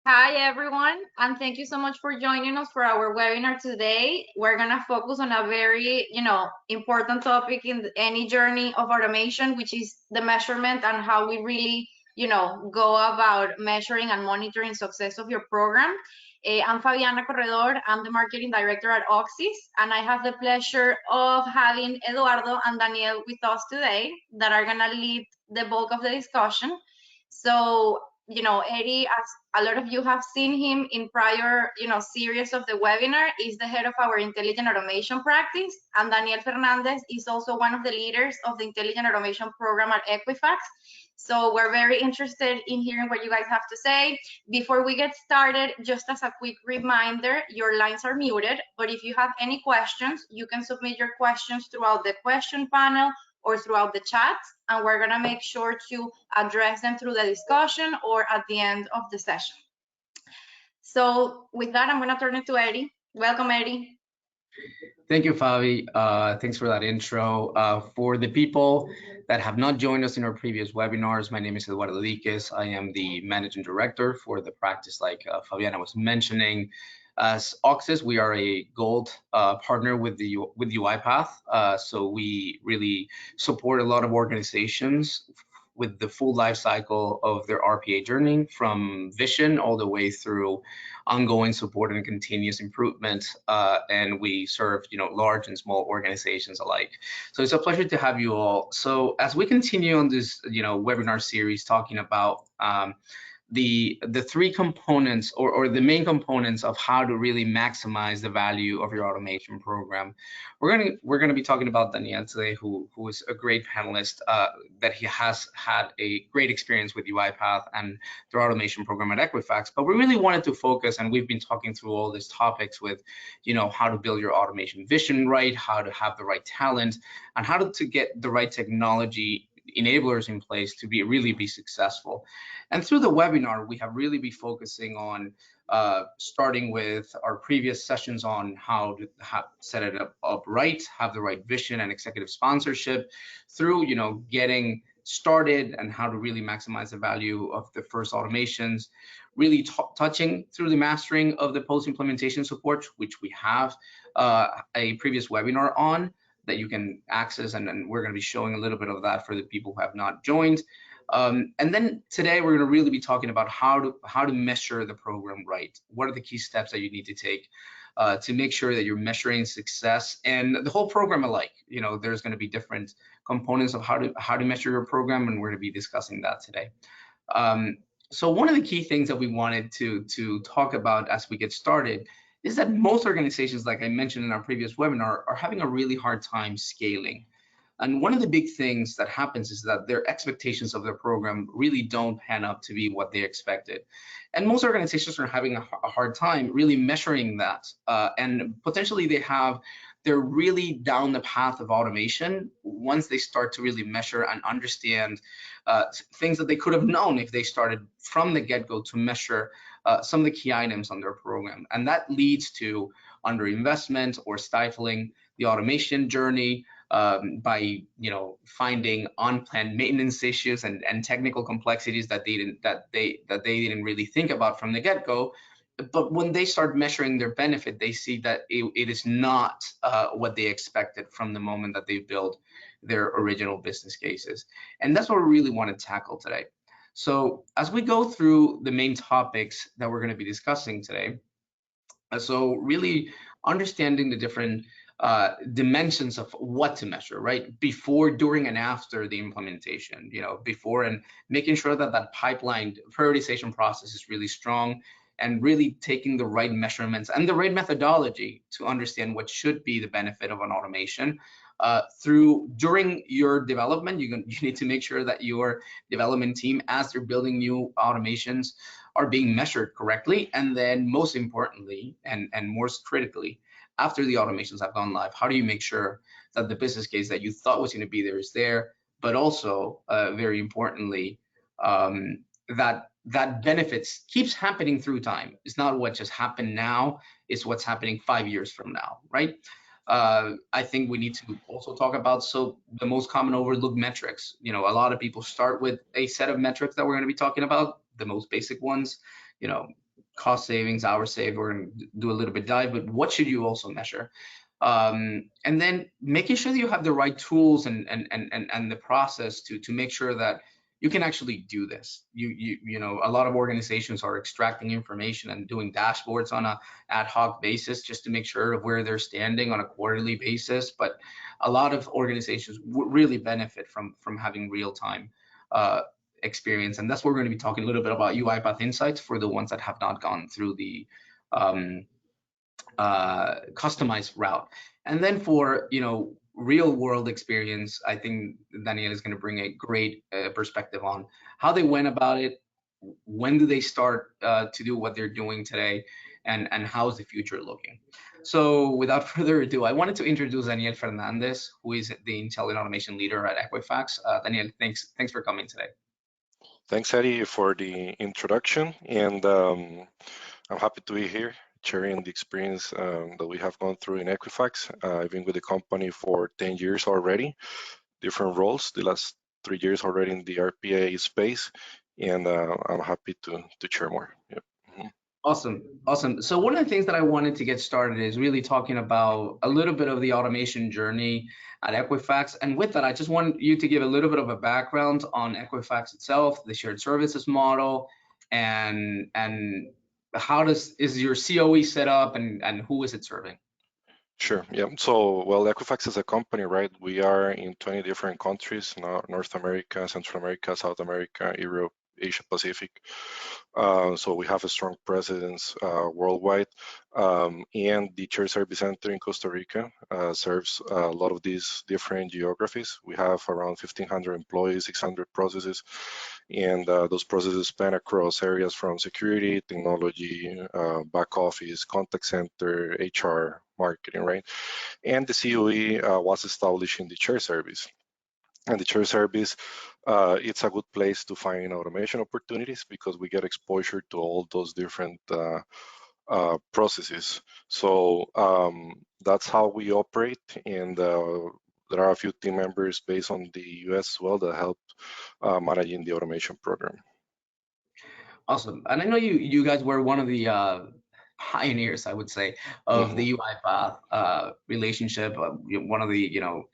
Hi, everyone, and thank you so much for joining us for our webinar today. We're going to focus on a very, important topic in any journey of automation, which is the measurement and how we really, go about measuring and monitoring success of your program. I'm Fabiana Corredor. I'm the marketing director at Oxys, and I have the pleasure of having Eduardo and Daniel with us today that are going to lead the bulk of the discussion. So, Eddie, as a lot of you have seen him in prior, series of the webinar, is the head of our intelligent automation practice. And Daniel Fernandez is also one of the leaders of the intelligent automation program at Equifax. So we're very interested in hearing what you guys have to say. Before we get started, just as a quick reminder, your lines are muted, but if you have any questions, you can submit your questions throughout the question panel or throughout the chat, and we're gonna make sure to address them through the discussion or at the end of the session. So with that, I'm gonna turn it to Eddie. Welcome, Eddie. Thank you, Fabi. Thanks for that intro. For the people that have not joined us in our previous webinars, my name is Eduardo Liquez. I am the Managing Director for the practice, like Fabiana was mentioning. As Oxys, we are a gold partner with UiPath, so we really support a lot of organizations with the full life cycle of their RPA journey, from vision all the way through ongoing support and continuous improvement. And we serve, large and small organizations alike. So it's a pleasure to have you all. So as we continue on this, webinar series talking about the three components or the main components of how to really maximize the value of your automation program. We're gonna be talking about Daniel today, who is a great panelist, that he has had a great experience with UiPath and their automation program at Equifax. But we really wanted to focus, and we've been talking through all these topics with, how to build your automation vision right, how to have the right talent, and how to get the right technology enablers in place to really be successful. And through the webinar, we have really been focusing on starting with our previous sessions on how to set it up right, have the right vision and executive sponsorship, through getting started and how to really maximize the value of the first automations, really touching through the mastering of the post-implementation support, which we have a previous webinar on that you can access, and we're going to be showing a little bit of that for the people who have not joined. And then today we're going to really be talking about how to measure the program right. What are the key steps that you need to take to make sure that you're measuring success and the whole program alike? There's going to be different components of how to measure your program, and we're going to be discussing that today. So one of the key things that we wanted to talk about as we get started is that most organizations, like I mentioned in our previous webinar, are having a really hard time scaling. And one of the big things that happens is that their expectations of their program really don't pan up to be what they expected. And most organizations are having a hard time really measuring that. And potentially they're really down the path of automation once they start to really measure and understand things that they could have known if they started from the get-go to measure some of the key items on their program. And that leads to underinvestment or stifling the automation journey by finding unplanned maintenance issues and technical complexities that they didn't really think about from the get-go. But when they start measuring their benefit, they see that it is not what they expected from the moment that they built their original business cases. And that's what we really want to tackle today. So as we go through the main topics that we're going to be discussing today, so really understanding the different dimensions of what to measure, right? Before, during, and after the implementation, before and making sure that that pipeline prioritization process is really strong, and really taking the right measurements and the right methodology to understand what should be the benefit of an automation. During your development, you need to make sure that your development team, as they're building new automations, are being measured correctly. And then most importantly, and most critically, after the automations have gone live, how do you make sure that the business case that you thought was going to be there is there, but also very importantly, that benefits keeps happening through time. It's not what just happened now, it's what's happening 5 years from now, right? I think we need to also talk about the most common overlooked metrics. A lot of people start with a set of metrics that we're going to be talking about, the most basic ones, cost savings, hour saved. We're going to do a little bit dive, but what should you also measure? And then making sure that you have the right tools and the process to make sure that you can actually do this. You know, a lot of organizations are extracting information and doing dashboards on a ad hoc basis just to make sure of where they're standing on a quarterly basis. But a lot of organizations really benefit from having real-time experience, and that's what we're going to be talking a little bit about UiPath Insights for the ones that have not gone through the customized route. And then for, you know, real world experience, I think Daniel is going to bring a great perspective on how they went about it, when do they start to do what they're doing today, and how's the future looking. So without further ado, I wanted to introduce Daniel Fernandez, who is the Intelligent Automation Leader at Equifax. Daniel, thanks for coming today. Thanks, Eddie, for the introduction, and I'm happy to be here sharing the experience that we have gone through in Equifax. I've been with the company for 10 years already, different roles, the last 3 years already in the RPA space, and I'm happy to share more. Yep. Awesome. So one of the things that I wanted to get started is really talking about a little bit of the automation journey at Equifax. And with that, I just want you to give a little bit of a background on Equifax itself, the shared services model, and how is your COE set up, and who is it serving? Sure. Yeah. So, well, Equifax is a company, right? We are in 20 different countries: North America, Central America, South America, Europe, Asia Pacific. So we have a strong presence worldwide, and the shared service center in Costa Rica serves a lot of these different geographies. We have around 1,500 employees, 600 processes, and those processes span across areas from security, technology, back office, contact center, HR, marketing, right? And the COE was established in the shared service. And the shared service, it's a good place to find automation opportunities because we get exposure to all those different processes. So that's how we operate, and there are a few team members based on the US as well that help managing the automation program. Awesome. And I know you guys were one of the pioneers, I would say, of the UiPath relationship, one of the, you know,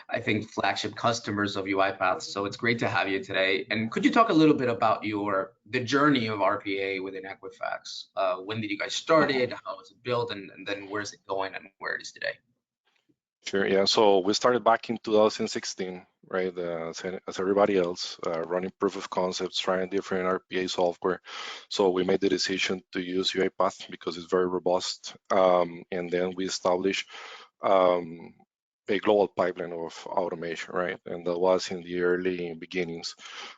I think flagship customers of UiPath. So it's great to have you today. And could you talk a little bit about the journey of RPA within Equifax? When did you guys start it? How was it built? And then where's it going and where it is today? Sure. Yeah. So we started back in 2016, right? As everybody else, running proof of concepts, trying different RPA software. So we made the decision to use UiPath because it's very robust. And then we established a global pipeline of automation, right? And that was in the early beginnings.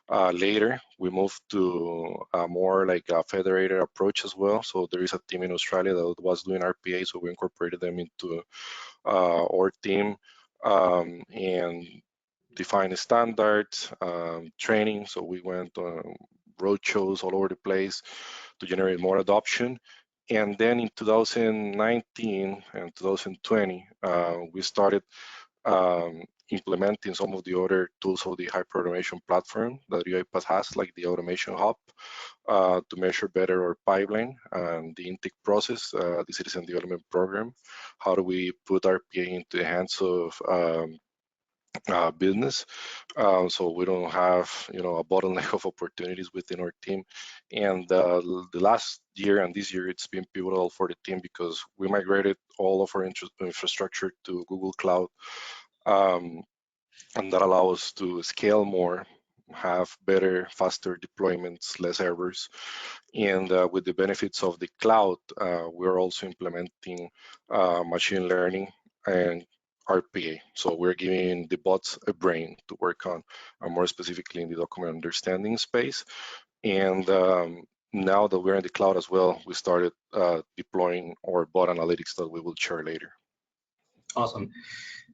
Later, we moved to more like a federated approach as well. So there is a team in Australia that was doing RPA, so we incorporated them into our team and defined standards, training. So we went on road shows all over the place to generate more adoption. And then in 2019 and 2020, we started implementing some of the other tools of the hyper automation platform that UiPath has, like the Automation Hub, to measure better our pipeline and the intake process, the citizen development program. How do we put RPA into the hands of business, so we don't have, you know, a bottleneck of opportunities within our team. And the last year and this year, it's been pivotal for the team because we migrated all of our infrastructure to Google Cloud, and that allows us to scale more, have better, faster deployments, less errors. And with the benefits of the cloud, we're also implementing machine learning and RPA. So we're giving the bots a brain to work on, more specifically in the document understanding space. And now that we're in the cloud as well, we started deploying our bot analytics that we will share later. Awesome.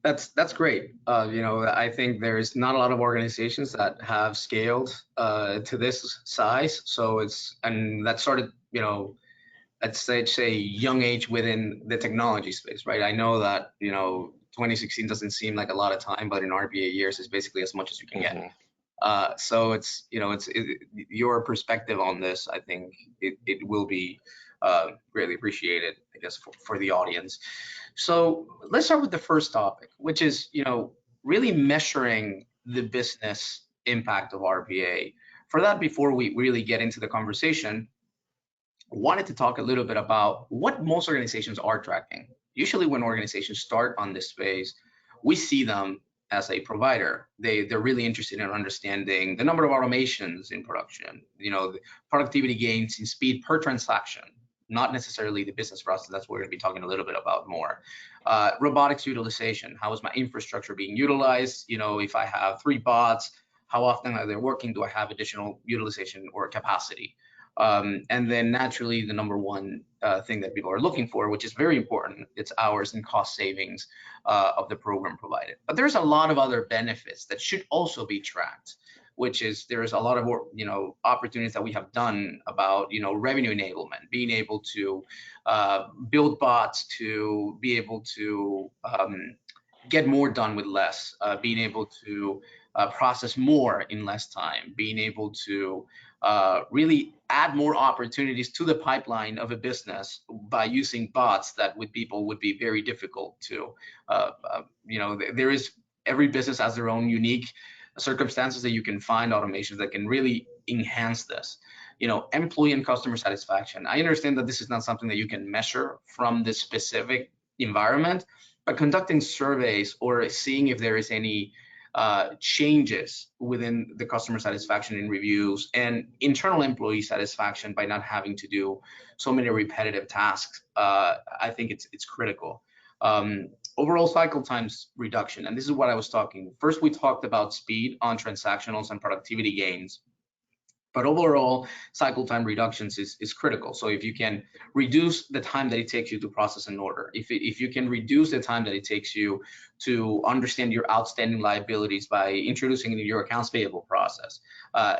That's great. You know, I think there's not a lot of organizations that have scaled to this size. So and that started, you know, at such a young age within the technology space, right? I know that, you know, 2016 doesn't seem like a lot of time, but in RPA years is basically as much as you can get. So it's, your perspective on this, I think it will be greatly appreciated, I guess, for the audience. So let's start with the first topic, which is, really measuring the business impact of RPA. For that, before we really get into the conversation, wanted to talk a little bit about what most organizations are tracking. Usually when organizations start on this space, we see them as a provider. They're really interested in understanding the number of automations in production, the productivity gains in speed per transaction, not necessarily the business process. That's what we're going to be talking a little bit about more. Robotics utilization. How is my infrastructure being utilized? If I have 3 bots, how often are they working? Do I have additional utilization or capacity? And then naturally, the number one thing that people are looking for, which is very important, it's hours and cost savings of the program provided. But there's a lot of other benefits that should also be tracked, which is there's a lot of opportunities that we have done about revenue enablement, being able to build bots to be able to get more done with less, being able to process more in less time, being able to really add more opportunities to the pipeline of a business by using bots that with people would be very difficult to, there is, every business has their own unique circumstances that you can find automations that can really enhance this. Employee and customer satisfaction. I understand that this is not something that you can measure from this specific environment, but conducting surveys or seeing if there is any changes within the customer satisfaction in reviews and internal employee satisfaction by not having to do so many repetitive tasks, I think it's critical. Overall cycle times reduction, and this is what I was talking. First, we talked about speed on transactionals and productivity gains. But overall, cycle time reductions is critical. So if you can reduce the time that it takes you to process an order, if you can reduce the time that it takes you to understand your outstanding liabilities by introducing it in your accounts payable process,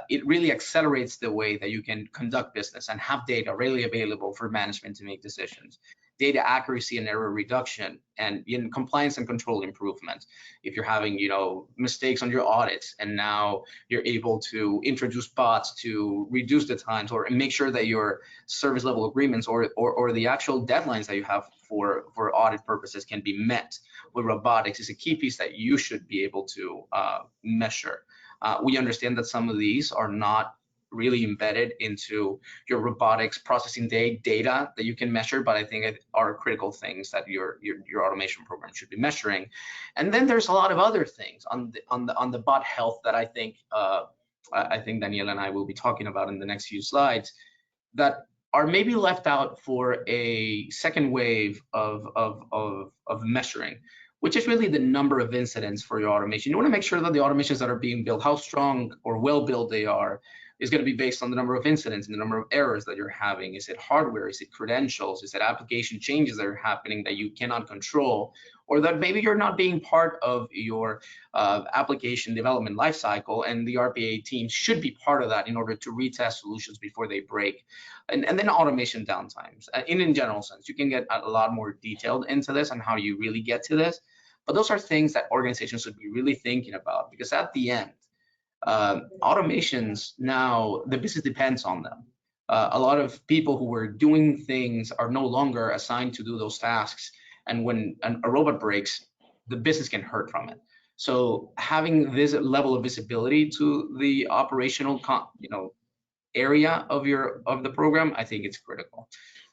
it really accelerates the way that you can conduct business and have data readily available for management to make decisions. Data accuracy and error reduction, and in compliance and control improvement. If you're having mistakes on your audits, and now you're able to introduce bots to reduce the times or make sure that your service level agreements or the actual deadlines that you have for audit purposes can be met with robotics, is a key piece that you should be able to measure. We understand that some of these are not really embedded into your robotics processing data that you can measure, but I think it are critical things that your automation program should be measuring. And then there's a lot of other things on the bot health that I think Daniel and I will be talking about in the next few slides that are maybe left out for a second wave of measuring, which is really the number of incidents for your automation. You want to make sure that the automations that are being built, how strong or well built they are, is going to be based on the number of incidents and the number of errors that you're having. Is it hardware? Is it credentials? Is it application changes that are happening that you cannot control, or that maybe you're not being part of your application development lifecycle, and the RPA team should be part of that in order to retest solutions before they break. And then automation downtimes. In general sense, you can get a lot more detailed into this and how you really get to this. But those are things that organizations should be really thinking about, because at the end, automations now, the business depends on them. A lot of people who were doing things are no longer assigned to do those tasks, and when a robot breaks, the business can hurt from it. So having this level of visibility to the operational area of the program, I think it's critical.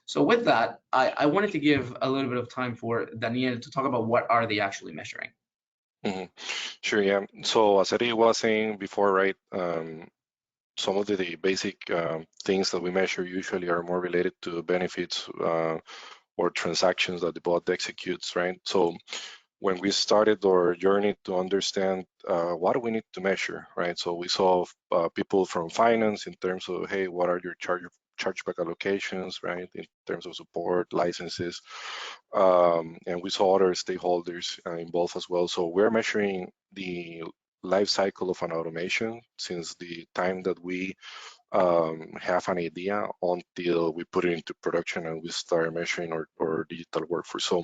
So with that, I wanted to give a little bit of time for Daniel to talk about what are they actually measuring. Mm-hmm. Sure, yeah. So as Eddie was saying before, right, some of the basic things that we measure usually are more related to benefits or transactions that the bot executes, right? So when we started our journey to understand what do we need to measure, right? So we saw people from finance in terms of, hey, what are your chargeback allocations, right? In terms of support, licenses, and we saw other stakeholders involved as well. So we're measuring the life cycle of an automation since the time that we have an idea until we put it into production and we start measuring our digital workforce. So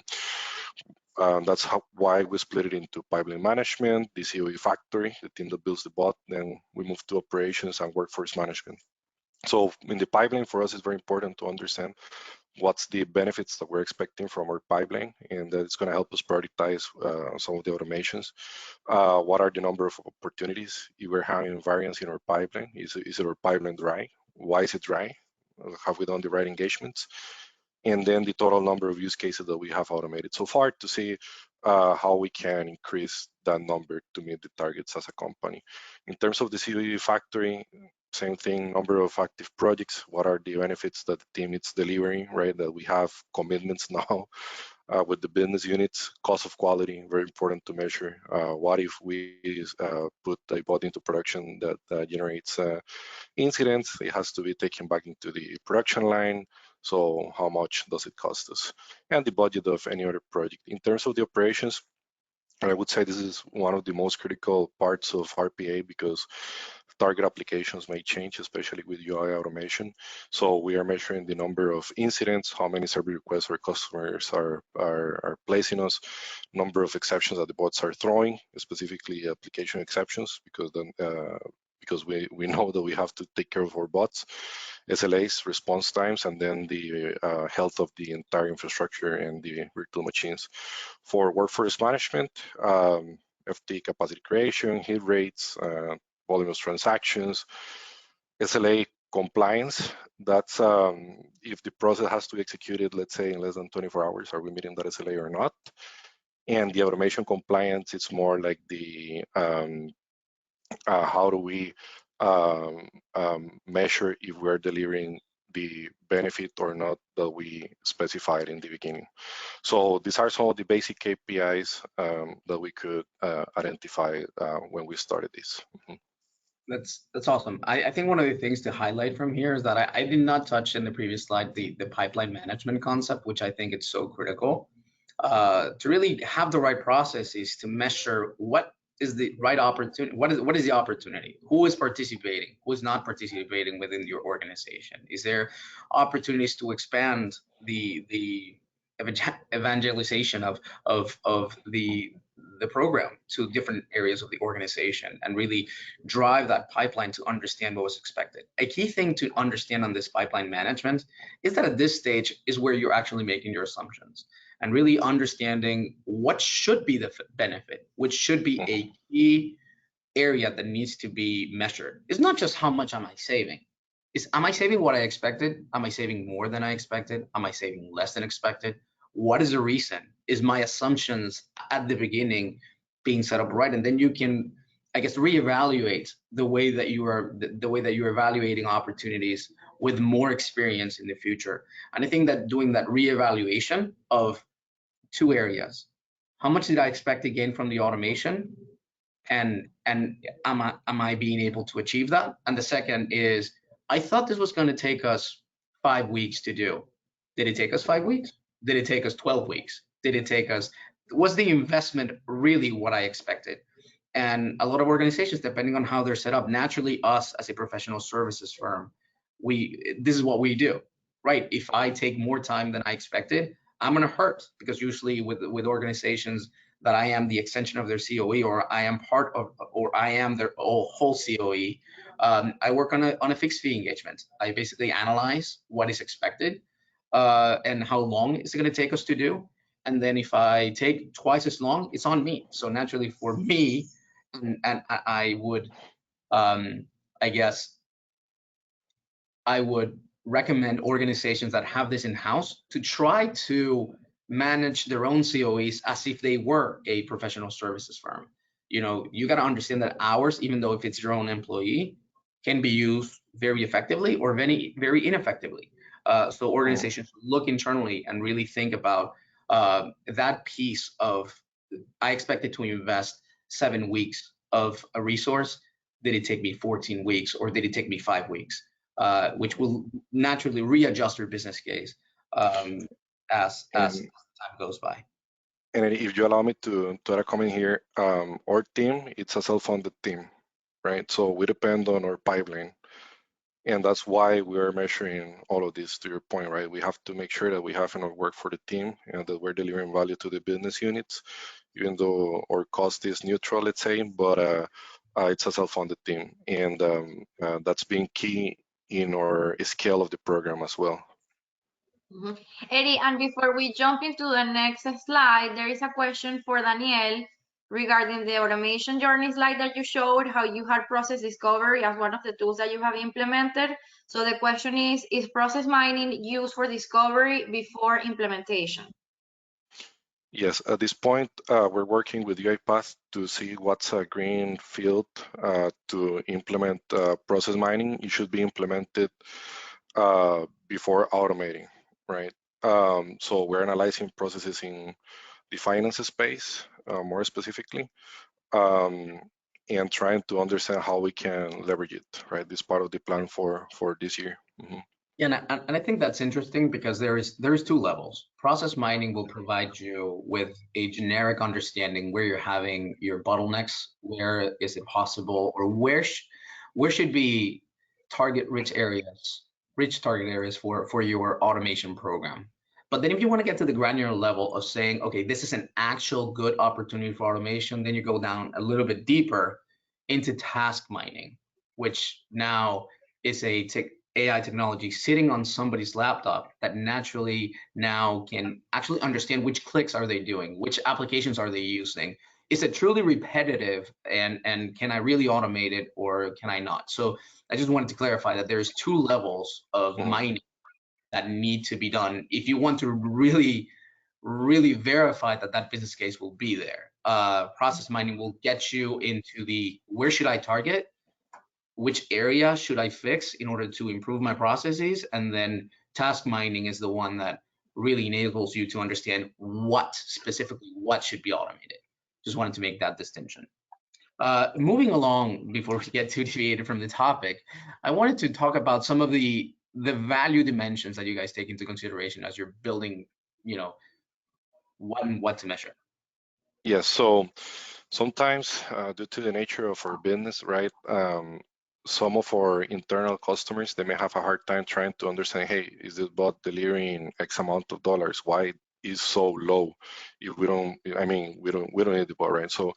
That's why we split it into pipeline management, the COE factory, the team that builds the bot, then we move to operations and workforce management. So in the pipeline, for us, it's very important to understand what's the benefits that we're expecting from our pipeline, and that it's going to help us prioritize some of the automations. What are the number of opportunities if we're having variance in our pipeline? Is it our pipeline dry? Why is it dry? Have we done the right engagements? And then the total number of use cases that we have automated so far to see how we can increase that number to meet the targets as a company. In terms of the COE factory, same thing, number of active projects, what are the benefits that the team is delivering, right? That we have commitments now with the business units, cost of quality, very important to measure. What if we put a bot into production that generates incidents? It has to be taken back into the production line. So how much does it cost us? And the budget of any other project. In terms of the operations, I would say this is one of the most critical parts of RPA because target applications may change, especially with UI automation. So we are measuring the number of incidents, how many service requests our customers are placing us, number of exceptions that the bots are throwing, specifically application exceptions, because we know that we have to take care of our bots, SLAs, response times, and then the health of the entire infrastructure and the virtual machines. For workforce management, FT capacity creation, hit rates, volume of transactions, SLA compliance. That's if the process has to be executed, let's say in less than 24 hours, are we meeting that SLA or not? And the automation compliance, it's more like the how do we measure if we're delivering the benefit or not that we specified in the beginning. So these are some of the basic KPIs that we could identify when we started this. That's awesome. I think one of the things to highlight from here is that I did not touch in the previous slide the pipeline management concept, which I think it's so critical to really have the right processes to measure what is the right opportunity, what is the opportunity, who is participating, who is not participating within your organization. Is there opportunities to expand the evangelization of the program to different areas of the organization and really drive that pipeline to understand what was expected. A key thing to understand on this pipeline management is that at this stage is where you're actually making your assumptions and really understanding what should be the benefit, which should be a key area that needs to be measured. It's not just how much am I saving. Am I saving what I expected? Am I saving more than I expected? Am I saving less than expected? What is the reason? Is my assumptions at the beginning being set up right? And then you can, I guess, reevaluate the way that you're evaluating opportunities with more experience in the future. And I think that doing that reevaluation of two areas, how much did I expect to gain from the automation? And am I being able to achieve that? And the second is, I thought this was going to take us 5 weeks to do. Did it take us 5 weeks? Did it take us 12 weeks? Did it take us, was the investment really what I expected? And a lot of organizations, depending on how they're set up, naturally us as a professional services firm, this is what we do, right? If I take more time than I expected, I'm gonna hurt, because usually with organizations that I am the extension of their COE, or I am part of, or I am their whole COE, I work on a fixed fee engagement. I basically analyze what is expected and how long is it going to take us to do. And then if I take twice as long, it's on me. So naturally for me, and I would, I guess, I would recommend organizations that have this in-house to try to manage their own COEs as if they were a professional services firm. You know, you got to understand that hours, even though if it's your own employee, can be used very effectively or very ineffectively. So organizations look internally and really think about that piece of, I expected to invest 7 weeks of a resource. Did it take me 14 weeks, or did it take me 5 weeks? Which will naturally readjust your business case as time goes by. And if you allow me to add a comment here, our team, it's a self-funded team, right? So we depend on our pipeline. And that's why we are measuring all of this, to your point, right? We have to make sure that we have enough work for the team and that we're delivering value to the business units, even though our cost is neutral, let's say, but it's a self-funded team. And that's been key in our scale of the program as well. Eddie, and before we jump into the next slide, there is a question for Daniel regarding the automation journey slide that you showed, how you had process discovery as one of the tools that you have implemented. So the question is process mining used for discovery before implementation? Yes, at this point, we're working with UiPath to see what's a green field to implement process mining. It should be implemented before automating, right? So we're analyzing processes in the finance space, more specifically, and trying to understand how we can leverage it, right? This part of the plan for this year. Yeah, and I think that's interesting because there's two levels. Process mining will provide you with a generic understanding where you're having your bottlenecks, where is it possible, or where should be rich target areas for your automation program. But then if you want to get to the granular level of saying, okay, this is an actual good opportunity for automation, then you go down a little bit deeper into task mining, which now is a AI technology sitting on somebody's laptop that naturally now can actually understand which clicks are they doing, which applications are they using. Is it truly repetitive, and can I really automate it, or can I not? So I just wanted to clarify that there's two levels of mining that need to be done if you want to really verify that that business case will be there. Process mining will get you into the where should I target, which area should I fix in order to improve my processes, and then task mining is the one that really enables you to understand what should be automated. Just wanted to make that distinction. Moving along, before we get too deviated from the topic, I wanted to talk about some of the value dimensions that you guys take into consideration as you're building, what to measure. Yes, so sometimes due to the nature of our business, right, some of our internal customers, they may have a hard time trying to understand, hey, is this bot delivering X amount of dollars? Why is so low? If we don't, we don't need the bot, right? So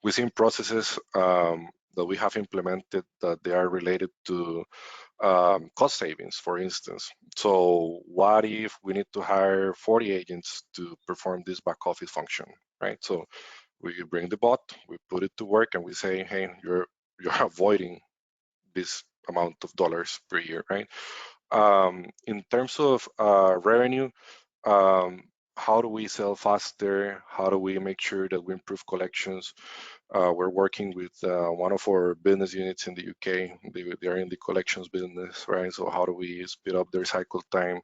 we've seen processes that we have implemented that they are related to cost savings, for instance. So what if we need to hire 40 agents to perform this back office function, right? So we bring the bot, we put it to work, and we say, hey, you're avoiding this amount of dollars per year, right? In terms of revenue, how do we sell faster? How do we make sure that we improve collections? We're working with one of our business units in the UK. They are in the collections business, right? So how do we speed up their cycle time?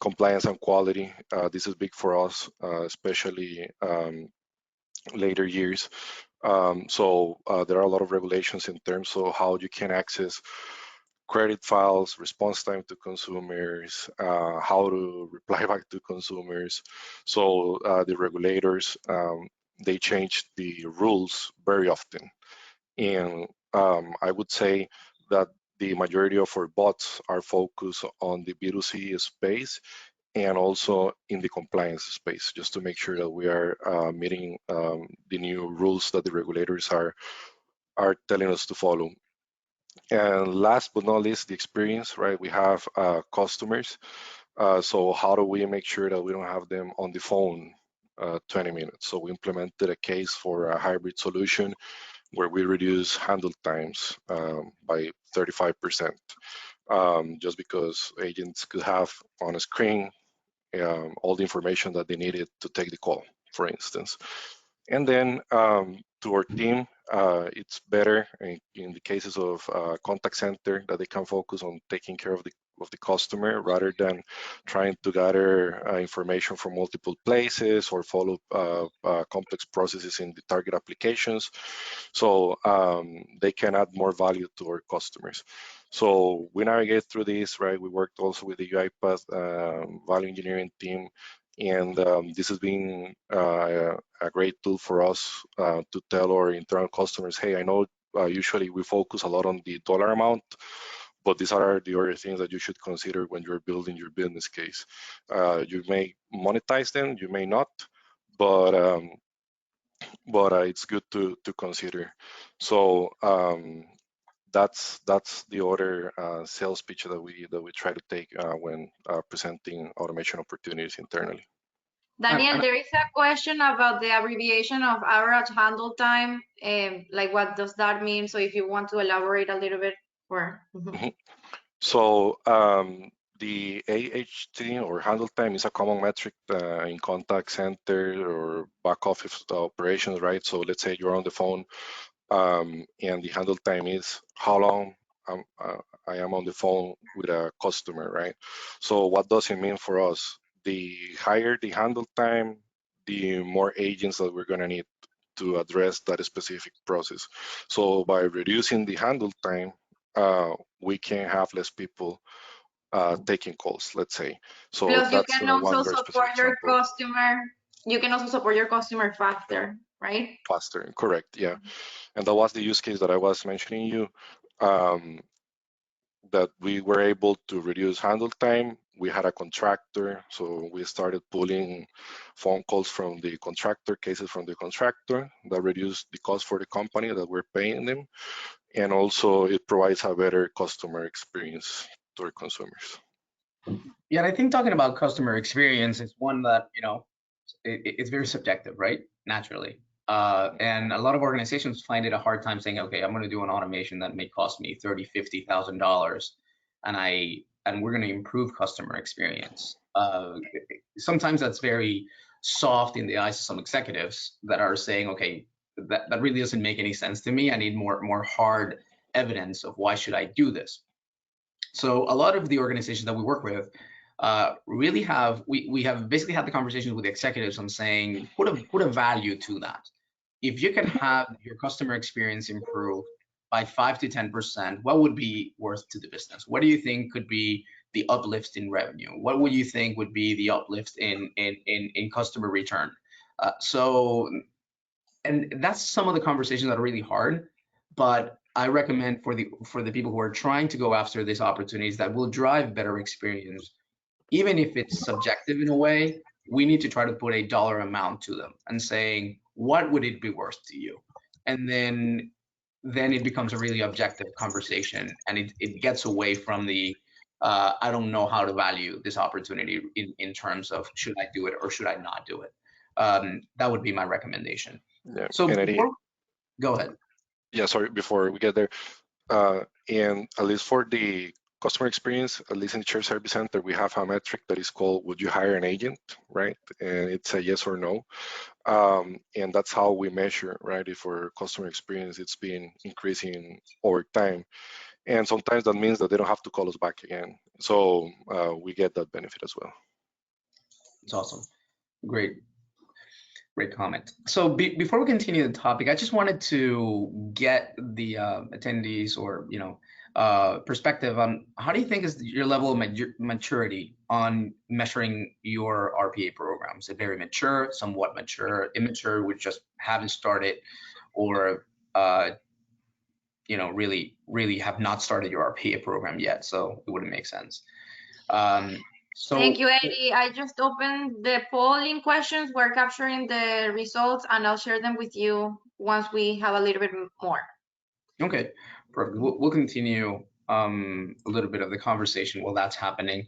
Compliance and quality. This is big for us, especially later years. So there are a lot of regulations in terms of how you can access credit files, response time to consumers, how to reply back to consumers. So the regulators, they change the rules very often. And I would say that the majority of our bots are focused on the B2C space and also in the compliance space, just to make sure that we are meeting the new rules that the regulators are telling us to follow. And last but not least, the experience, right? We have customers. So how do we make sure that we don't have them on the phone 20 minutes? So we implemented a case for a hybrid solution where we reduce handle times by 35%, just because agents could have on a screen all the information that they needed to take the call, for instance. And then to our team, it's better in the cases of contact center that they can focus on taking care of the customer rather than trying to gather information from multiple places or follow complex processes in the target applications. So they can add more value to our customers. So we navigate through this, right? We worked also with the UiPath value engineering team, and this has been a great tool for us to tell our internal customers, hey, I know usually we focus a lot on the dollar amount, but these are the other things that you should consider when you're building your business case. You may monetize them, you may not, but it's good to consider. So that's the other sales pitch that we try to take when presenting automation opportunities internally. Daniel, there is a question about the abbreviation of average handle time. Like, what does that mean? So if you want to elaborate a little bit more. So the AHT or handle time is a common metric in contact center or back office operations, right? So let's say you're on the phone and the handle time is how long I am on the phone with a customer, right? So what does it mean for us? The higher the handle time, the more agents that we're gonna need to address that specific process. So by reducing the handle time, we can have less people taking calls, let's say. So plus, you that's can one also very support specific your example. customer. You can also support your customer faster, right? Faster, correct, yeah. And that was the use case that I was mentioning you, that we were able to reduce handle time. We had a contractor, so we started pulling phone calls from the contractor, cases from the contractor, that reduced the cost for the company that we're paying them. And also it provides a better customer experience to our consumers. Yeah, and I think talking about customer experience is one that, you know, it's very subjective, right? Naturally. And a lot of organizations find it a hard time saying, okay, I'm going to do an automation that may cost me $30,000, $50,000, and we're going to improve customer experience. Sometimes that's very soft in the eyes of some executives that are saying, okay, that really doesn't make any sense to me. I need more hard evidence of why should I do this. So a lot of the organizations that we work with really have, we have basically had the conversations with the executives on saying, put a value to that. If you can have your customer experience improve by 5 to 10%, what would be worth to the business? What do you think could be the uplift in revenue? What would you think would be the uplift in customer return? And that's some of the conversations that are really hard, but I recommend for the people who are trying to go after these opportunities that will drive better experience, even if it's subjective in a way, we need to try to put a dollar amount to them and saying, what would it be worth to you? And then it becomes a really objective conversation, and it gets away from the I don't know how to value this opportunity in terms of should I do it or should I not do it. That would be my recommendation. Yeah. So go ahead. Yeah, sorry, before we get there, and at least for the customer experience, at least in the shared service center, we have a metric that is called, would you hire an agent, right? And it's a yes or no. And that's how we measure, right? If our customer experience, it's been increasing over time. And sometimes that means that they don't have to call us back again. So we get that benefit as well. It's awesome. Great comment. So before we continue the topic, I just wanted to get the attendees or, you know, perspective on how do you think is your level of maturity on measuring your RPA programs? Is it very mature, somewhat mature, immature, which just haven't started, or you know, really have not started your RPA program yet, so it wouldn't make sense. So thank you, Eddie. I just opened the polling questions. We're capturing the results, and I'll share them with you once we have a little bit more. Okay, perfect. We'll continue a little bit of the conversation while that's happening.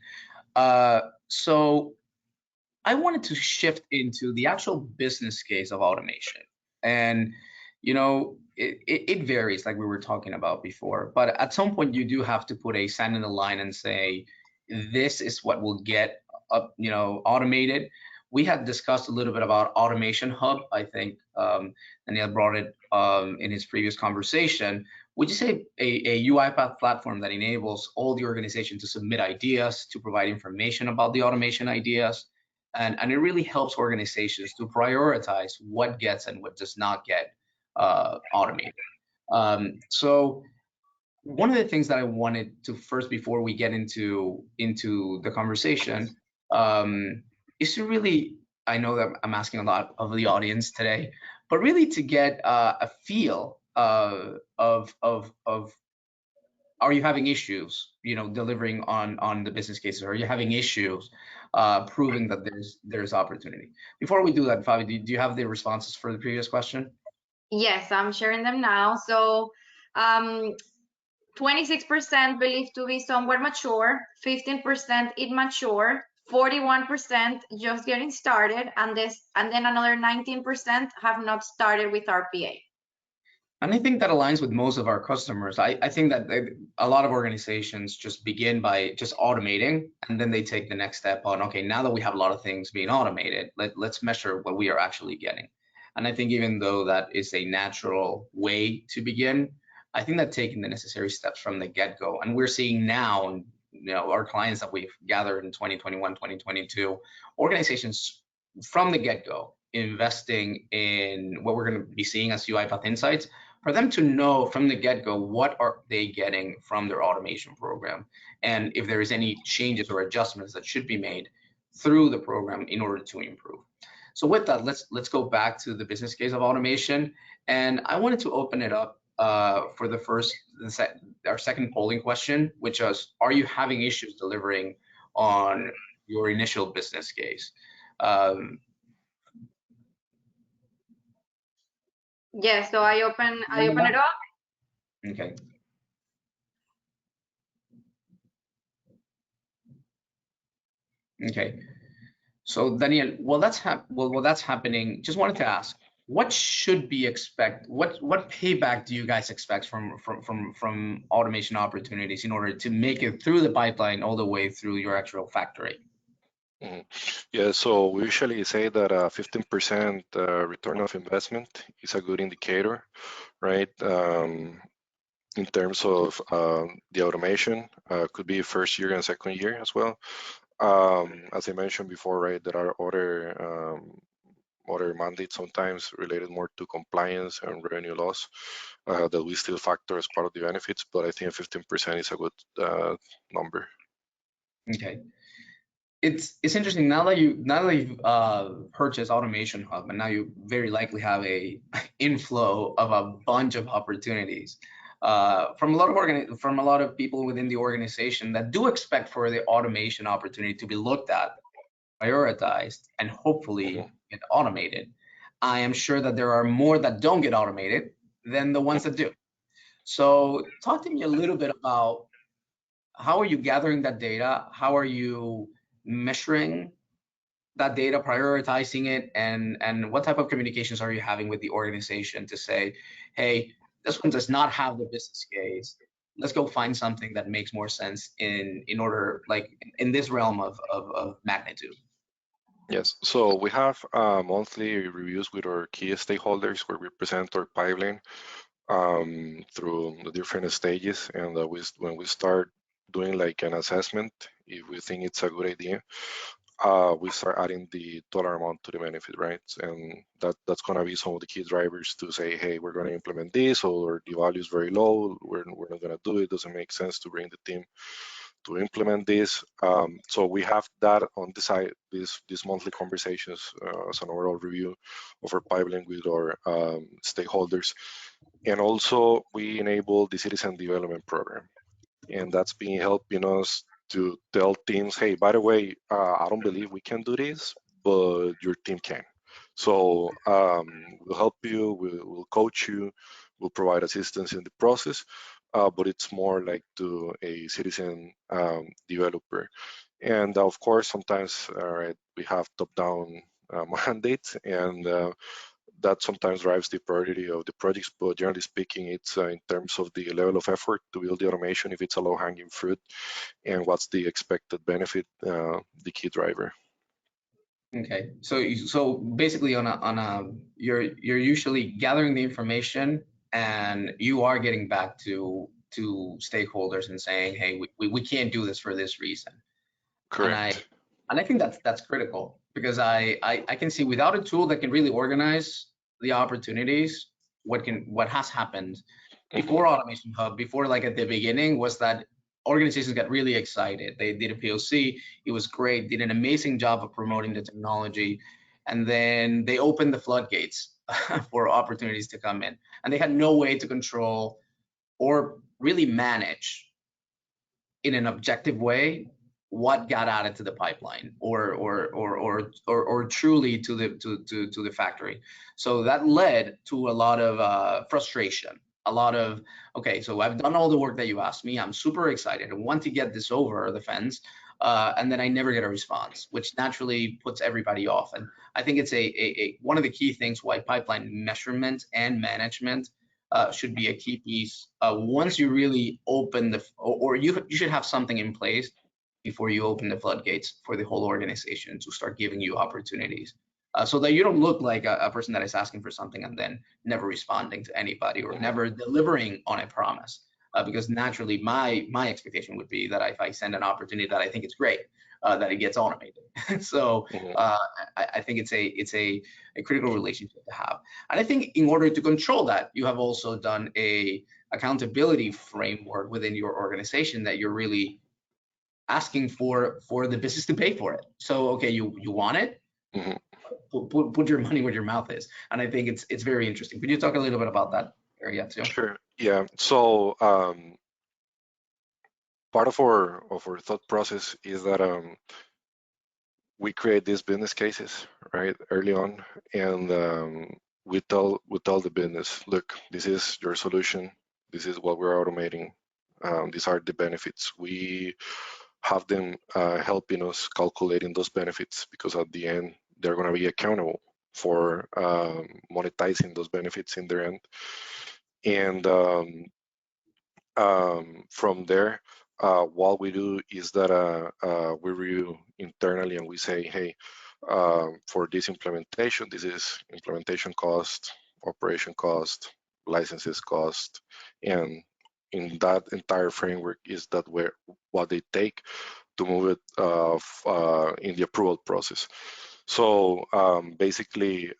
So I wanted to shift into the actual business case of automation. And, you know, it varies, like we were talking about before, but at some point you do have to put a sand in the line and say, this is what will get up, you know, automated. We had discussed a little bit about Automation Hub. I think Daniel brought it in his previous conversation. Would you say a UiPath platform that enables all the organization to submit ideas, to provide information about the automation ideas, and it really helps organizations to prioritize what gets and what does not get automated. So one of the things that I wanted to first, before we get into the conversation, is to really, I know that I'm asking a lot of the audience today, but really to get a feel are you having issues, delivering on the business cases? Are you having issues proving that there's opportunity? Before we do that, Fabi, do you have the responses for the previous question? Yes, I'm sharing them now. So 26% believed to be somewhat mature, 15% immature, 41% just getting started, and then another 19% have not started with RPA. And I think that aligns with most of our customers. I think that a lot of organizations just begin by just automating, and then they take the next step on, okay, now that we have a lot of things being automated, let's measure what we are actually getting. And I think even though that is a natural way to begin, I think that taking the necessary steps from the get-go, and we're seeing now, our clients that we've gathered in 2021, 2022, organizations from the get-go investing in what we're going to be seeing as UiPath Insights, for them to know from the get-go what are they getting from their automation program, and if there is any changes or adjustments that should be made through the program in order to improve. So with that, let's go back to the business case of automation, and I wanted to open it up for our second polling question, which was, are you having issues delivering on your initial business case? Yes, so I open it up. Okay. Okay. So Daniel, while that's happening, just wanted to ask, what should be what payback do you guys expect from automation opportunities in order to make it through the pipeline all the way through your actual factory? Yeah, so we usually say that 15% return of investment is a good indicator, right? In terms of the automation, could be first year and second year as well. As I mentioned before, right, there are other mandates sometimes related more to compliance and revenue loss that we still factor as part of the benefits, but I think 15% is a good number. Okay. It's interesting now that you've purchased Automation Hub, and now you very likely have a inflow of a bunch of opportunities from a lot of people within the organization that do expect for the automation opportunity to be looked at, prioritized, and hopefully get automated. I am sure that there are more that don't get automated than the ones that do. So talk to me a little bit about how are you gathering that data? How are you measuring that data, prioritizing it, and what type of communications are you having with the organization to say, hey, this one does not have the business case. Let's go find something that makes more sense in order, like in this realm of magnitude. Yes, so we have monthly reviews with our key stakeholders where we present our pipeline through the different stages, and when we start doing like an assessment, if we think it's a good idea, we start adding the dollar amount to the benefit, right? And that's going to be some of the key drivers to say, hey, we're going to implement this, or the value is very low, we're not going to do it, doesn't make sense to bring the team to implement this. So we have that on the side, these monthly conversations as an overall review of our pipeline with our stakeholders. And also we enable the citizen development program, and that's been helping us to tell teams, hey, by the way, I don't believe we can do this, but your team can. So we'll help you, we'll coach you, we'll provide assistance in the process, but it's more like to a citizen developer. And of course, sometimes we have top-down mandates, and that sometimes drives the priority of the projects, but generally speaking, it's in terms of the level of effort to build the automation, if it's a low-hanging fruit, and what's the expected benefit, the key driver. Okay, so basically you're usually gathering the information, and you are getting back to stakeholders and saying, hey, we can't do this for this reason. Correct. And I think that's critical, because I can see without a tool that can really organize the opportunities, what has happened before Automation Hub, before like at the beginning, was that organizations got really excited. They did a POC, it was great, did an amazing job of promoting the technology, and then they opened the floodgates for opportunities to come in, and they had no way to control or really manage in an objective way what got added to the pipeline or truly to the factory. So that led to a lot of frustration, a lot of, okay, so I've done all the work that you asked me, I'm super excited, I want to get this over the fence, and then I never get a response, which naturally puts everybody off. And I think it's one of the key things why pipeline measurement and management should be a key piece. Once you really open you should have something in place before you open the floodgates for the whole organization to start giving you opportunities, so that you don't look like a person that is asking for something and then never responding to anybody or never delivering on a promise. Because naturally, my expectation would be that if I send an opportunity that I think it's great, that it gets automated. So I think it's a critical relationship to have. And I think in order to control that, you have also done a accountability framework within your organization that you're really asking for the business to pay for it. So, okay, you want it, put your money where your mouth is. And I think it's very interesting. Could you talk a little bit about that area too? Sure. Yeah. So part of our thought process is that we create these business cases right early on, and we tell the business, look, this is your solution, this is what we're automating, these are the benefits. We have them helping us calculating those benefits, because at the end they're going to be accountable for monetizing those benefits in their end. And from there, what we do is that we review internally and we say, hey, for this implementation, this is implementation cost, operation cost, licenses cost, and in that entire framework is that what they take to move it in the approval process. So basically,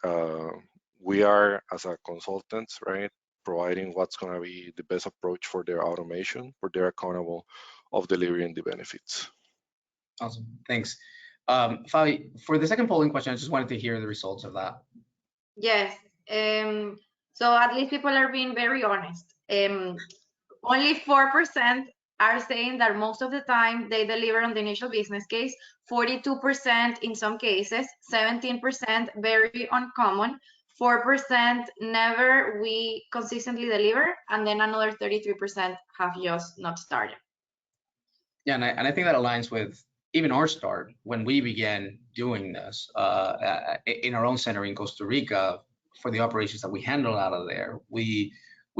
we are, as a consultants, right, providing what's going to be the best approach for their automation, for their accountable of delivering the benefits. Awesome, thanks. Fabi, for the second polling question, I just wanted to hear the results of that. Yes. So at least people are being very honest. Only 4% are saying that most of the time they deliver on the initial business case, 42% in some cases, 17% very uncommon, 4% never we consistently deliver, and then another 33% have just not started. Yeah, and I think that aligns with even our start when we began doing this in our own center in Costa Rica for the operations that we handle out of there. We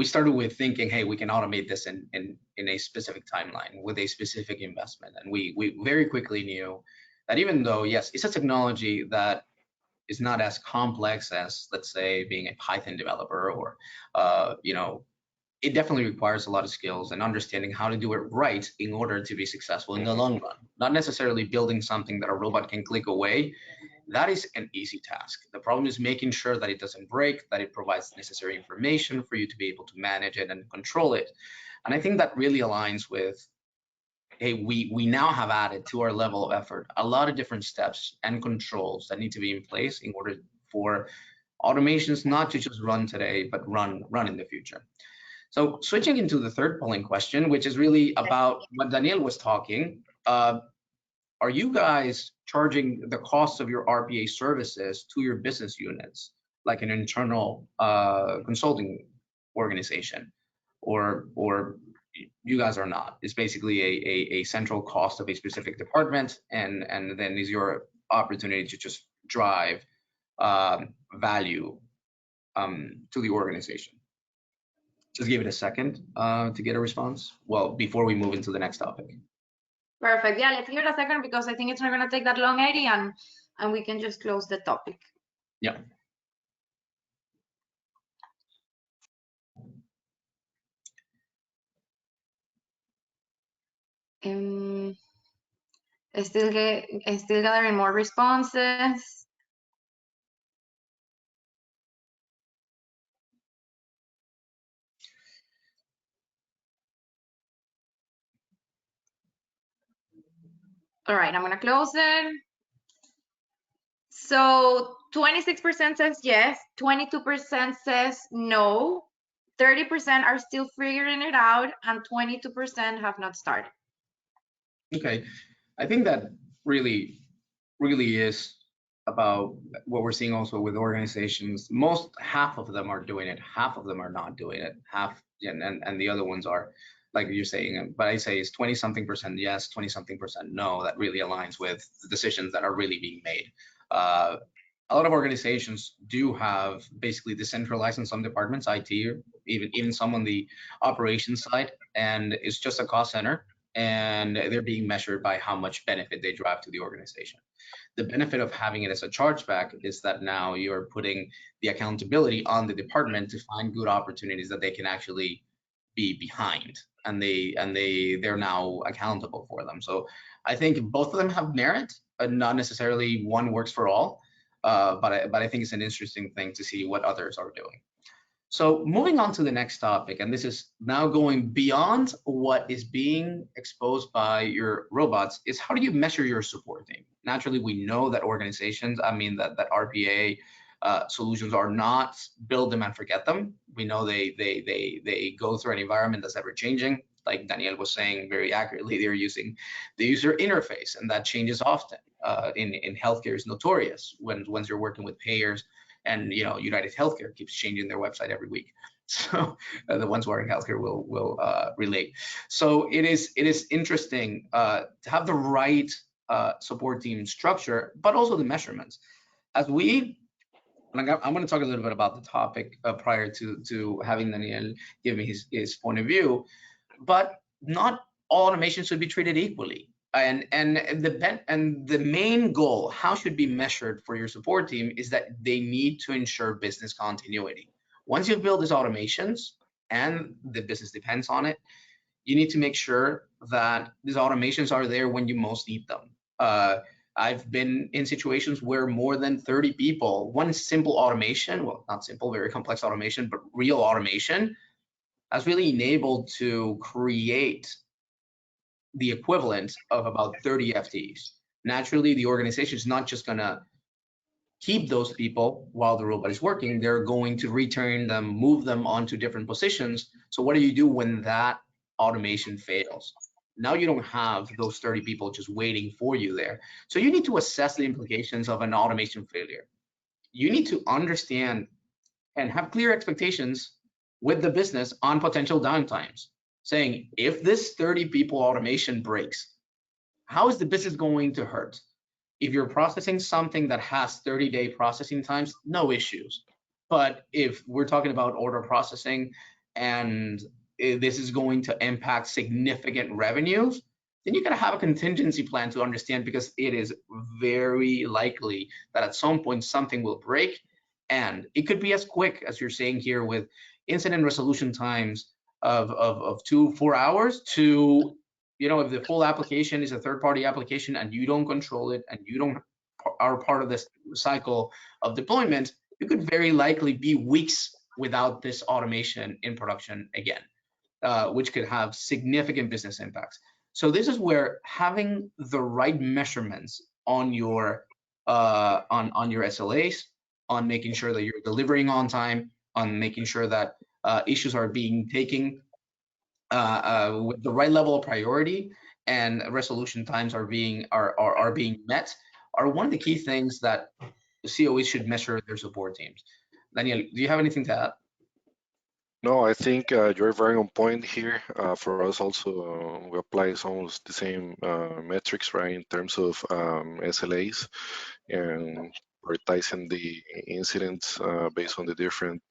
started with thinking, hey, we can automate this in a specific timeline with a specific investment. And we very quickly knew that even though, yes, it's a technology that is not as complex as, let's say, being a Python developer or, it definitely requires a lot of skills and understanding how to do it right in order to be successful in the long run. Not necessarily building something that a robot can click away. That is an easy task. The problem is making sure that it doesn't break, that it provides necessary information for you to be able to manage it and control it. And I think that really aligns with, hey, we now have added to our level of effort a lot of different steps and controls that need to be in place in order for automations not to just run today, but run in the future. So switching into the third polling question, which is really about what Daniel was talking, are you guys charging the cost of your RPA services to your business units, like an internal consulting organization, or you guys are not? It's basically a central cost of a specific department, and then is your opportunity to just drive value to the organization. Just give it a second to get a response. Well, before we move into the next topic. Perfect. Yeah, let's give it a second because I think it's not going to take that long, Eddie, and we can just close the topic. Yeah. Still gathering more responses. All right, I'm going to close it. So 26% says yes, 22% says no, 30% are still figuring it out, and 22% have not started. Okay, I think that really is about what we're seeing also with organizations. Half of them are doing it, half of them are not doing it, half, and the other ones are, like you're saying, but I say it's 20 something percent yes, 20 something percent no. That really aligns with the decisions that are really being made. A lot of organizations do have basically decentralized in some departments, IT, or even some on the operations side, and it's just a cost center, and they're being measured by how much benefit they drive to the organization. The benefit of having it as a chargeback is that now you're putting the accountability on the department to find good opportunities that they can actually be behind, and they're now accountable for them. So I think both of them have merit, but not necessarily one works for all. But I think it's an interesting thing to see what others are doing. So moving on to the next topic, and this is now going beyond what is being exposed by your robots, is how do you measure your support team? Naturally, we know that organizations, that RPA solutions are not build them and forget them. We know they go through an environment that's ever changing. Like Daniel was saying very accurately, they're using the user interface, and that changes often. In healthcare is notorious once you're working with payers, and United Healthcare keeps changing their website every week. So the ones who are in healthcare will relate. So it is interesting to have the right support team structure, but also the measurements. I'm going to talk a little bit about the topic prior to having Daniel give me his point of view, but not all automation should be treated equally. And the main goal, how should be measured for your support team, is that they need to ensure business continuity. Once you've built these automations and the business depends on it, you need to make sure that these automations are there when you most need them. I've been in situations where more than 30 people, one simple automation, well, not simple, very complex automation, but real automation, has really enabled to create the equivalent of about 30 FTEs. Naturally, the organization is not just going to keep those people while the robot is working. They're going to return them, move them onto different positions. So what do you do when that automation fails? Now you don't have those 30 people just waiting for you there. So you need to assess the implications of an automation failure. You need to understand and have clear expectations with the business on potential downtimes, saying, if this 30 people automation breaks, how is the business going to hurt? If you're processing something that has 30-day processing times, no issues. But if we're talking about order processing and this is going to impact significant revenues, then you gotta have a contingency plan to understand, because it is very likely that at some point something will break, and it could be as quick as you're saying here with incident resolution times of 2-4 hours to, if the full application is a third-party application and you don't control it and you don't are part of this cycle of deployment, you could very likely be weeks without this automation in production again, which could have significant business impacts. So this is where having the right measurements on your SLAs, on making sure that you're delivering on time, on making sure that issues are being taken with the right level of priority and resolution times are being met, are one of the key things that the COEs should measure their support teams. Daniel, do you have anything to add? No, I think you're very on point here. For us also, we apply almost the same metrics, right, in terms of SLAs and prioritizing the incidents based on the different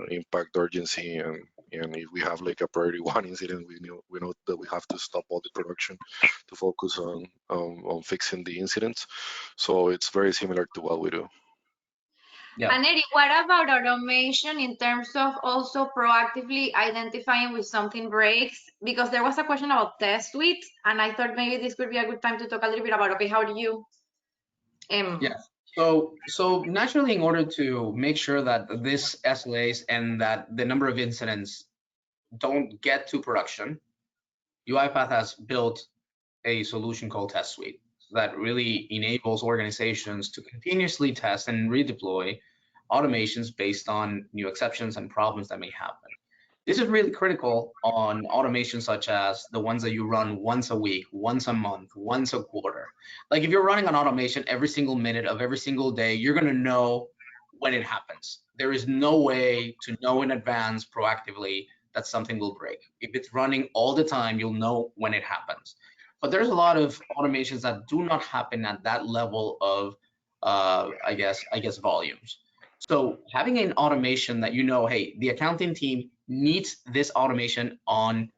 impact urgency, and if we have like a priority 1 incident, we know that we have to stop all the production to focus on fixing the incidents. So it's very similar to what we do. Yeah. And Eric, what about automation in terms of also proactively identifying when something breaks? Because there was a question about test suites, and I thought maybe this could be a good time to talk a little bit about, okay, how do you? Yes. So naturally, in order to make sure that this SLAs and that the number of incidents don't get to production, UiPath has built a solution called Test Suite. that really enables organizations to continuously test and redeploy automations based on new exceptions and problems that may happen. This is really critical on automation such as the ones that you run once a week, once a month, once a quarter. Like if you're running an automation every single minute of every single day, you're going to know when it happens. There is no way to know in advance proactively that something will break. If it's running all the time, you'll know when it happens. But there's a lot of automations that do not happen at that level of, I guess, volumes. So having an automation that you know, hey, the accounting team needs this automation on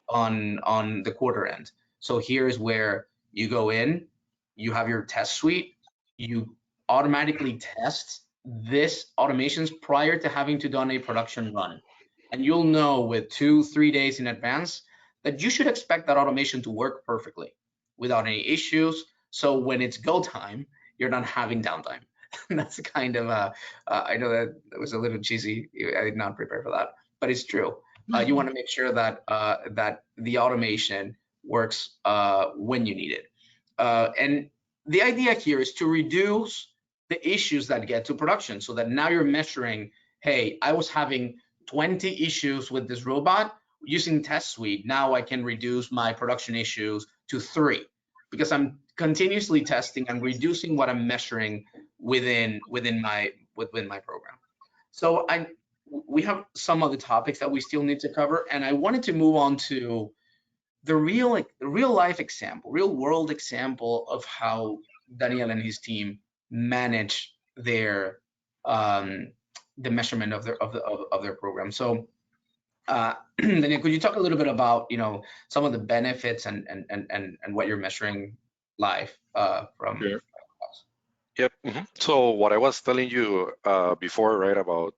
the quarter end. So here's where you go in, you have your test suite, you automatically test this automations prior to having to done a production run. And you'll know with 2-3 days in advance that you should expect that automation to work perfectly without any issues. So when it's go time, you're not having downtime. That's kind of I know that was a little cheesy. I did not prepare for that, but it's true. You want to make sure that that the automation works when you need it. And the idea here is to reduce the issues that get to production, so that now you're measuring, hey, I was having 20 issues with this robot using Test Suite. Now I can reduce my production issues to 3 because I'm continuously testing and reducing what I'm measuring within my program. So we have some other topics that we still need to cover, and I wanted to move on to the real life example, real world example of how Daniel and his team manage their the measurement of their program. So Daniel, could you talk a little bit about some of the benefits and what you're measuring live from? Sure. Yep. So what I was telling you before, right, about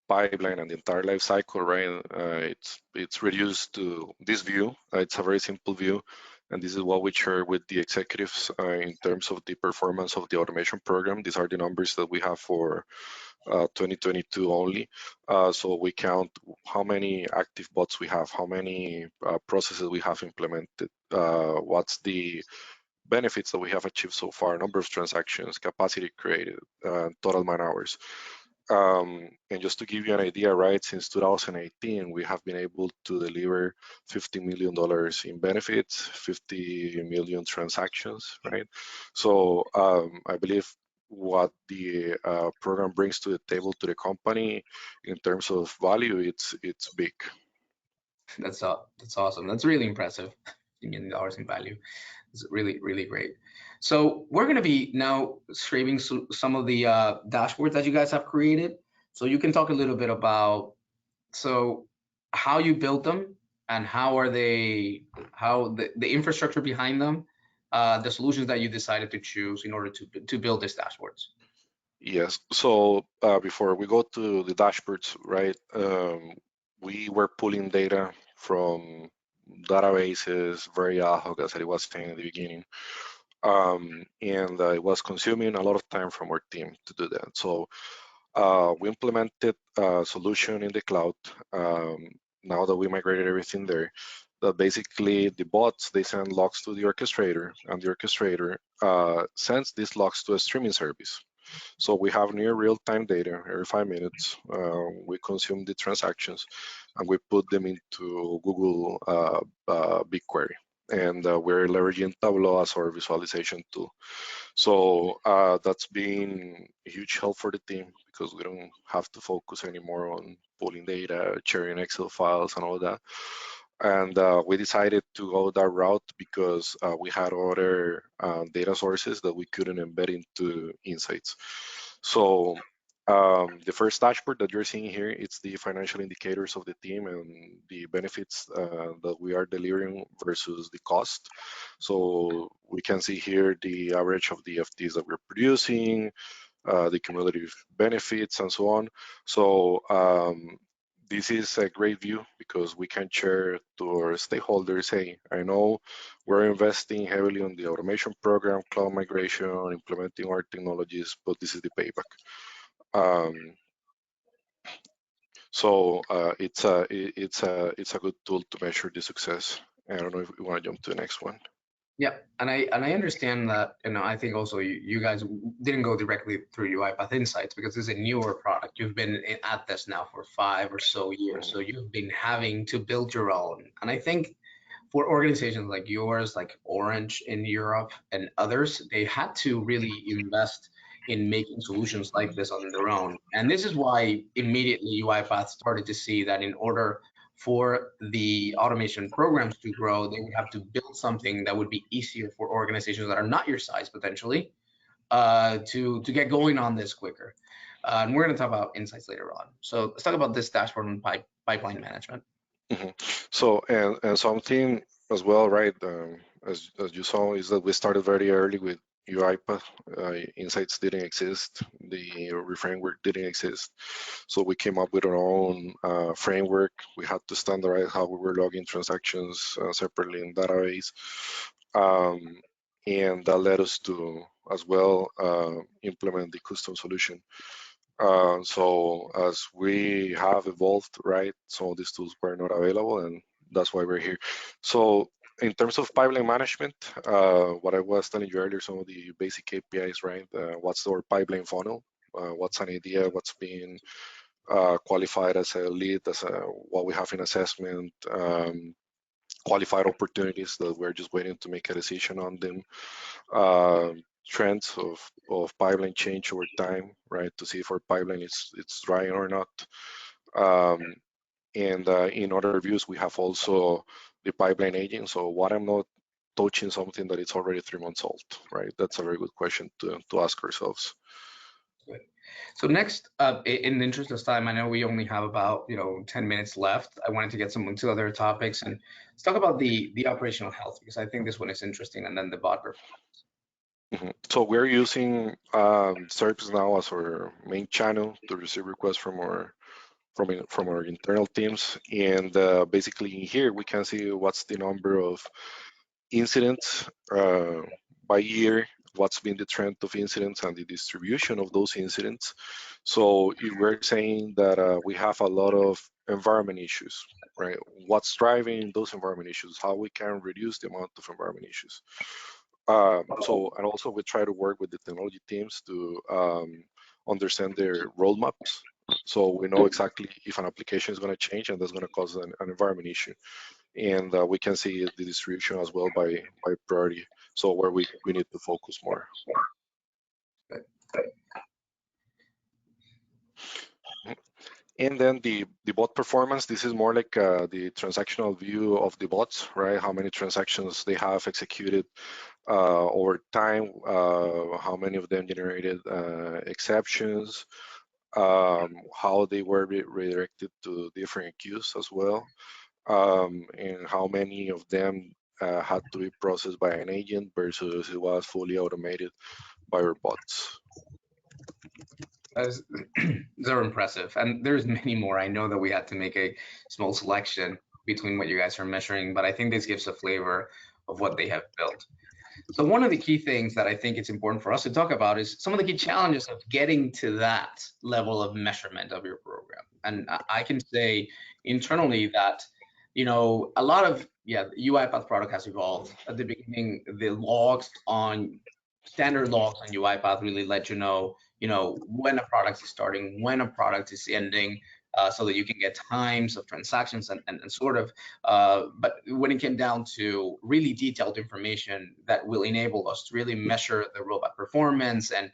pipeline and the entire life cycle, right? It's reduced to this view. It's a very simple view, and this is what we share with the executives in terms of the performance of the automation program. These are the numbers that we have for 2022 only. So we count how many active bots we have, how many processes we have implemented, what's the benefits that we have achieved so far, number of transactions, capacity created, total man hours. And just to give you an idea, right, since 2018, we have been able to deliver $50 million in benefits, 50 million transactions, right? So I believe what the program brings to the table to the company in terms of value, it's big. That's awesome. That's really impressive. $50 million in value. It's really, really great. So we're going to be now scraping some of the dashboards that you guys have created. So you can talk a little bit about how you built them and how the infrastructure behind them, the solutions that you decided to choose in order to build these dashboards. Yes. So before we go to the dashboards, right, we were pulling data from databases, very ad hoc, as I was saying at the beginning. And it was consuming a lot of time from our team to do that. So we implemented a solution in the cloud. Now that we migrated everything there, that basically the bots, they send logs to the orchestrator, and the orchestrator sends these logs to a streaming service. So we have near real-time data every 5 minutes. We consume the transactions and we put them into Google BigQuery. And we're leveraging Tableau as our visualization tool. So that's been a huge help for the team because we don't have to focus anymore on pulling data, sharing Excel files and all that. And we decided to go that route because we had other data sources that we couldn't embed into Insights. So the first dashboard that you're seeing here, it's the financial indicators of the team and the benefits that we are delivering versus the cost. So we can see here the average of the FTs that we're producing, the cumulative benefits and so on. So this is a great view because we can share to our stakeholders, hey, I know we're investing heavily on the automation program, cloud migration, implementing our technologies, but this is the payback. So it's a good tool to measure the success. I don't know if we want to jump to the next one. Yeah, and I understand that, I think also you guys didn't go directly through UiPath Insights because it's a newer product. You've been at this now for 5 or so years, so you've been having to build your own. And I think for organizations like yours, like Orange in Europe and others, they had to really invest in making solutions like this on their own. And this is why immediately UiPath started to see that in order for the automation programs to grow, they would have to build something that would be easier for organizations that are not your size potentially to get going on this quicker. And we're going to talk about insights later on. So let's talk about this dashboard and pipeline management. Mhm. So, and something as well, right? As you saw, is that we started very early with UiPath. Insights didn't exist. The framework didn't exist. So we came up with our own framework. We had to standardize how we were logging transactions separately in database. And that led us to, as well, implement the custom solution. So as we have evolved, right, some of these tools were not available, and that's why we're here. So in terms of pipeline management, what I was telling you earlier, some of the basic KPIs, right? What's our pipeline funnel? What's an idea? What's being qualified as a lead, as what we have in assessment, qualified opportunities that we're just waiting to make a decision on them. Trends of pipeline change over time, right? To see if our pipeline it's dry or not. And in other views, we have also the pipeline aging. So what I'm not touching something that it's already 3 months old, right? That's a very good question to ask ourselves. So next, in the interest of time, I know we only have about 10 minutes left. I wanted to get some into other topics, and let's talk about the operational health, because I think this one is interesting, and then the bot performance. So we're using ServiceNow as our main channel to receive requests from our internal teams, and basically in here we can see what's the number of incidents by year, what's been the trend of incidents and the distribution of those incidents. So if we're saying that we have a lot of environment issues, right? What's driving those environment issues? How we can reduce the amount of environment issues? And also we try to work with the technology teams to understand their roadmaps. So we know exactly if an application is going to change and that's going to cause an environment issue. And we can see the distribution as well by priority. So where we need to focus more. And then the bot performance, this is more like the transactional view of the bots, right? How many transactions they have executed over time, how many of them generated exceptions, how they were redirected to different queues as well, and how many of them had to be processed by an agent versus it was fully automated by our bots. They're impressive, and there's many more. I know that we had to make a small selection between what you guys are measuring, but I think this gives a flavor of what they have built. So one of the key things that I think it's important for us to talk about is some of the key challenges of getting to that level of measurement of your program. And I can say internally that, a lot of, the UiPath product has evolved. At the beginning, the logs on standard logs on UiPath really let you know, when a product is starting, when a product is ending, so that you can get times of transactions and sort of, but when it came down to really detailed information that will enable us to really measure the robot performance and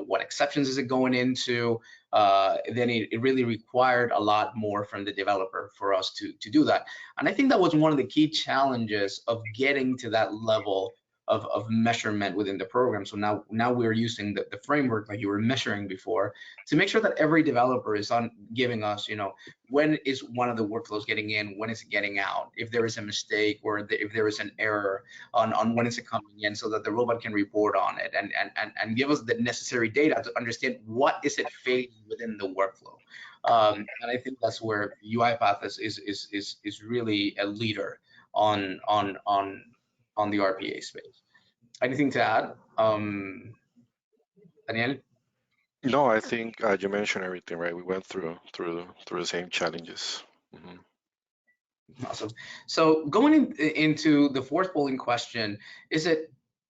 what exceptions is it going into, then it really required a lot more from the developer for us to do that. And I think that was one of the key challenges of getting to that level of measurement within the program. So now we're using the framework like you were measuring before to make sure that every developer is on giving us, when is one of the workflows getting in, when is it getting out, if there is a mistake or if there is an error on when is it coming in, so that the robot can report on it and give us the necessary data to understand what is it failing within the workflow. And I think that's where UiPath is really a leader on the RPA space. Anything to add, Daniel? No, I think you mentioned everything, right? We went through the same challenges. Awesome. So going into the fourth polling question,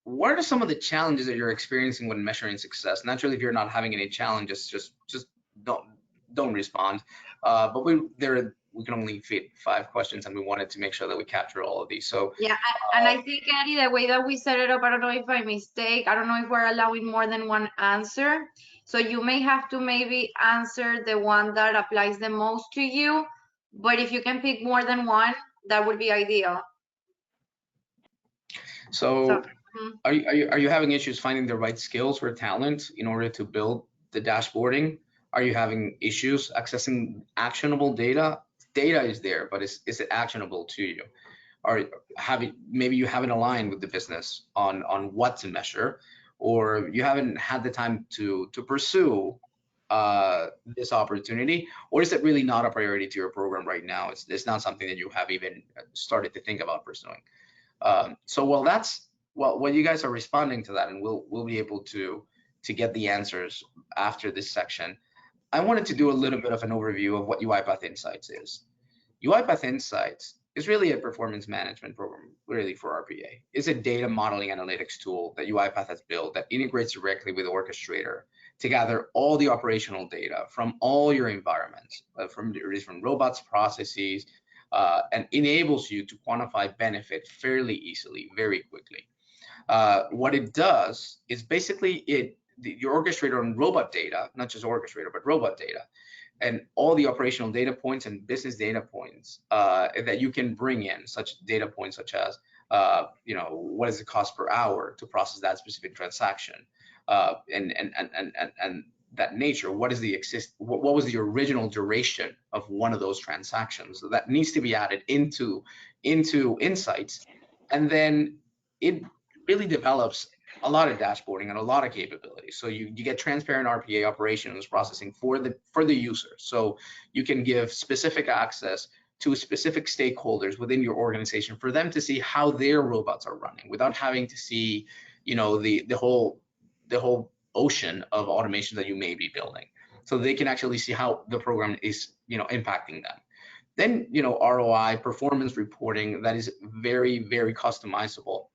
what are some of the challenges that you're experiencing when measuring success? Naturally, if you're not having any challenges, just don't respond. But we can only fit 5 questions, and we wanted to make sure that we capture all of these. So yeah, and I think, Eddie, the way that we set it up, I don't know if I mistake, I don't know if we're allowing more than one answer. So you may have to maybe answer the one that applies the most to you, but if you can pick more than one, that would be ideal. So are you having issues finding the right skills or talent in order to build the dashboarding? Are you having issues accessing actionable data? Data is there, but is it actionable to you? Or maybe you haven't aligned with the business on what to measure, or you haven't had the time to pursue this opportunity, or is it really not a priority to your program right now? It's not something that you have even started to think about pursuing. So while you guys are responding to that, and we'll be able to get the answers after this section, I wanted to do a little bit of an overview of what UiPath Insights is. UiPath Insights is really a performance management program, really, for RPA. It's a data modeling analytics tool that UiPath has built that integrates directly with Orchestrator to gather all the operational data from all your environments, from robots, processes, and enables you to quantify benefit fairly easily, very quickly. What it does is basically your Orchestrator on robot data, not just Orchestrator, but robot data, and all the operational data points and business data points that you can bring in, such data points such as, what is the cost per hour to process that specific transaction, and that nature. What was the original duration of one of those transactions? So that needs to be added into Insights, and then it really develops a lot of dashboarding and a lot of capabilities. So you get transparent RPA operations processing for the user. So you can give specific access to specific stakeholders within your organization for them to see how their robots are running without having to see, the whole ocean of automation that you may be building. So they can actually see how the program is, impacting them. Then, ROI, performance reporting, that is very, very customizable,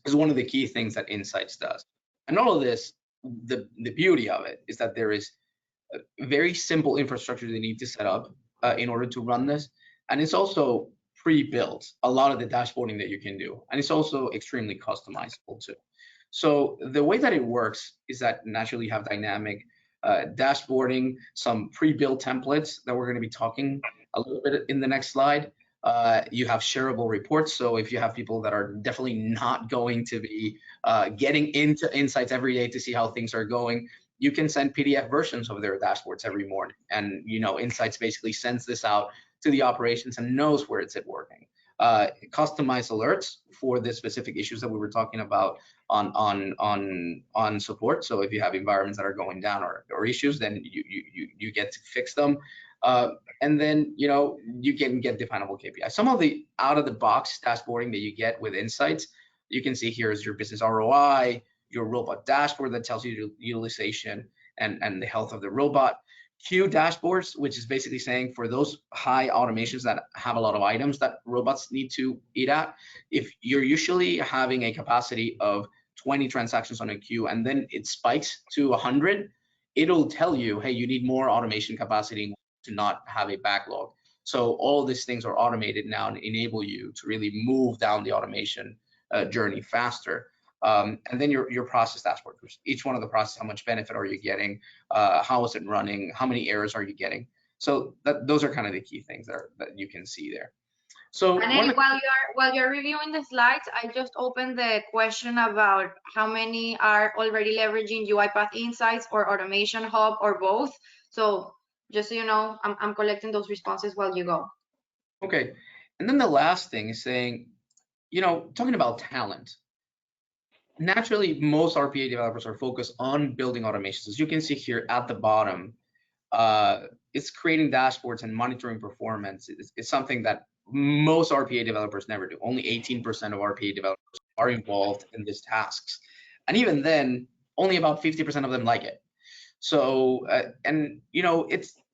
is one of the key things that Insights does. And all of this, the beauty of it is that there is a very simple infrastructure they need to set up in order to run this. And it's also pre-built, a lot of the dashboarding that you can do. And it's also extremely customizable too. So the way that it works is that naturally you have dynamic dashboarding, some pre-built templates that we're going to be talking a little bit in the next slide. You have shareable reports. So if you have people that are definitely not going to be getting into Insights every day to see how things are going, you can send PDF versions of their dashboards every morning. And Insights basically sends this out to the operations and knows where it's working. Customized alerts for the specific issues that we were talking about on support. So if you have environments that are going down or issues, then you get to fix them. And then you can get definable KPIs. Some of the out-of-the-box dashboarding that you get with Insights, you can see here is your business ROI, your robot dashboard that tells you the utilization and the health of the robot. Queue dashboards, which is basically saying for those high automations that have a lot of items that robots need to eat at, if you're usually having a capacity of 20 transactions on a queue and then it spikes to 100, it'll tell you, hey, you need more automation capacity to not have a backlog. So all these things are automated now and enable you to really move down the automation journey faster. And then your process dashboard. Each one of the processes, how much benefit are you getting? How is it running? How many errors are you getting? So those are kind of the key things that you can see there. So and while you're reviewing the slides, I just opened the question about how many are already leveraging UiPath Insights or Automation Hub or both. So just so you know, I'm collecting those responses while you go. Okay. And then the last thing is saying, talking about talent. Naturally, most RPA developers are focused on building automations. As you can see here at the bottom, it's creating dashboards and monitoring performance. It's something that most RPA developers never do. Only 18% of RPA developers are involved in these tasks. And even then, only about 50% of them like it. So,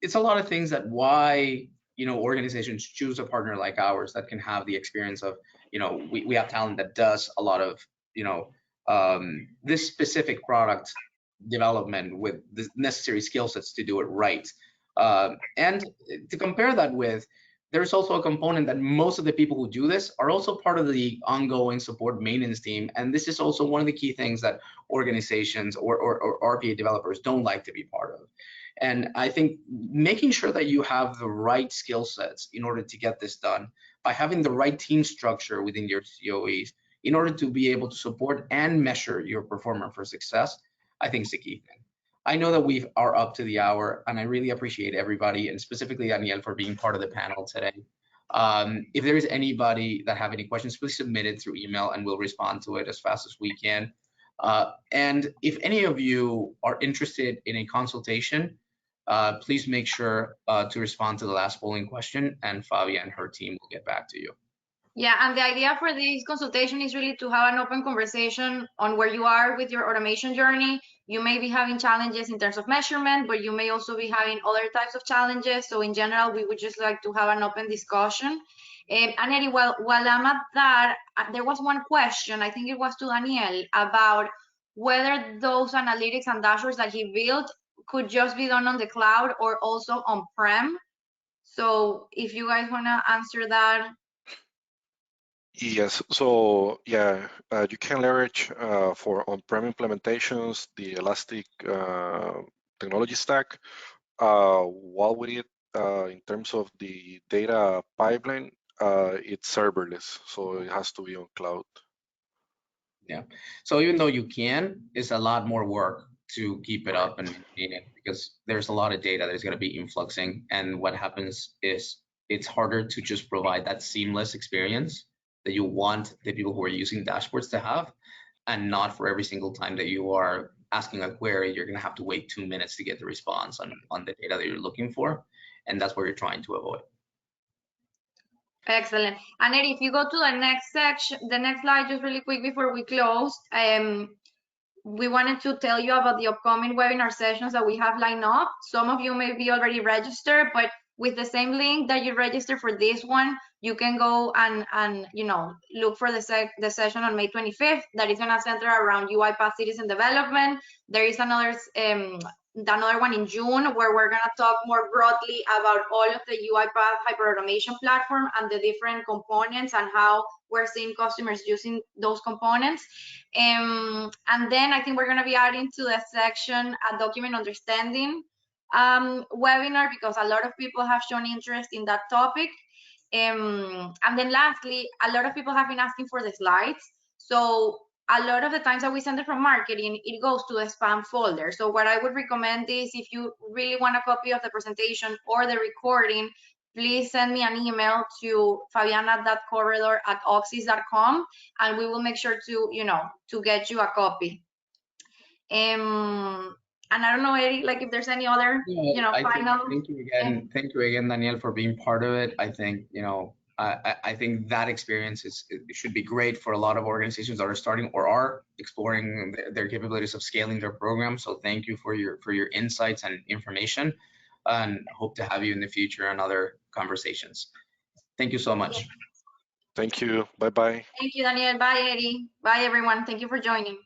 it's a lot of things that why, organizations choose a partner like ours that can have the experience of, we have talent that does a lot of, this specific product development with the necessary skill sets to do it right. And to compare that with, there's also a component that most of the people who do this are also part of the ongoing support maintenance team. And this is also one of the key things that organizations or RPA developers don't like to be part of. And I think making sure that you have the right skill sets in order to get this done, by having the right team structure within your COEs, in order to be able to support and measure your performance for success, I think is the key thing. I know that we are up to the hour, and I really appreciate everybody, and specifically Daniel for being part of the panel today. If there is anybody that have any questions, please submit it through email, and we'll respond to it as fast as we can. And if any of you are interested in a consultation, please make sure to respond to the last polling question, and Fabia and her team will get back to you. Yeah, and the idea for this consultation is really to have an open conversation on where you are with your automation journey. You may be having challenges in terms of measurement, but you may also be having other types of challenges. So in general, we would just like to have an open discussion. And Eddie, while I'm at that, there was one question, I think it was to Daniel, about whether those analytics and dashboards that he built could just be done on the cloud or also on-prem. So if you guys want to answer that. Yes, so yeah, you can leverage for on-prem implementations the Elastic technology stack. While with it, in terms of the data pipeline, it's serverless, so it has to be on cloud. Yeah, so even though you can, it's a lot more work to keep it up and maintain it, because there's a lot of data that's going to be influxing, and what happens is it's harder to just provide that seamless experience that you want the people who are using dashboards to have, and not for every single time that you are asking a query, you're going to have to wait 2 minutes to get the response on the data that you're looking for, and that's what you're trying to avoid. Excellent. And Eddie, if you go to the next section, the next slide, just really quick before we close, we wanted to tell you about the upcoming webinar sessions that we have lined up. Some of you may be already registered, but with the same link that you register for this one, you can go and look for the session on May 25th that is going to center around UiPath Citizen Development. There is another one in June where we're going to talk more broadly about all of the UiPath hyperautomation platform and the different components and how we're seeing customers using those components. And then I think we're going to be adding to the section a document understanding webinar, because a lot of people have shown interest in that topic. And then lastly, a lot of people have been asking for the slides. So a lot of the times that we send it from marketing, it goes to the spam folder. So what I would recommend is, if you really want a copy of the presentation or the recording, please send me an email to fabiana.corredor@oxys.com, and we will make sure to get you a copy. And I don't know, Eddie, like if there's any other, final. Thank you again. Thank you again, Daniel, for being part of it. I think, I think that experience it should be great for a lot of organizations that are starting or are exploring their capabilities of scaling their program. So thank you for your insights and information, and hope to have you in the future on other conversations. Thank you so much. Thank you. Bye-bye. Thank you, Daniel. Bye, Eddie. Bye, everyone. Thank you for joining.